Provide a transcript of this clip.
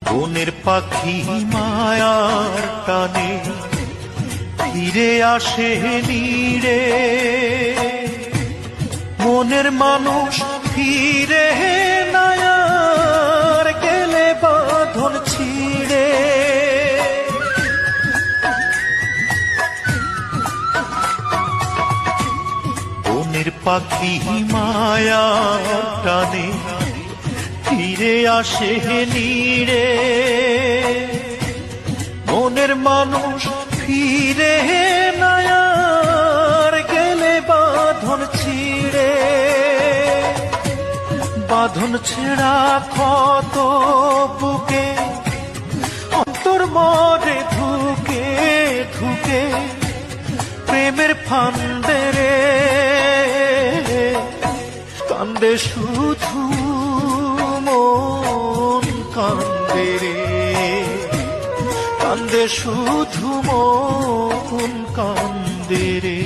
বনের পাখি মায়ার টানে ফিরে আসে নীড়ে, মনের মানুষ ফিরে নায়ার গেলে বাঁধন ছিঁড়ে। বনের পাখি মায়ার টানে ফিরে আসে নীড়ে, মনের মানুষ ফিরে নায়ার গেলে বাঁধন ছিঁড়ে। বাঁধন ছেঁড়া ক্ষত বুকে অন্তর মরে ধুকে ধুকে, প্রেমের ফান্দে রে কান্দে শুধু মন, কান্দে রে কান্দে শুধু মন, কান্দে রে।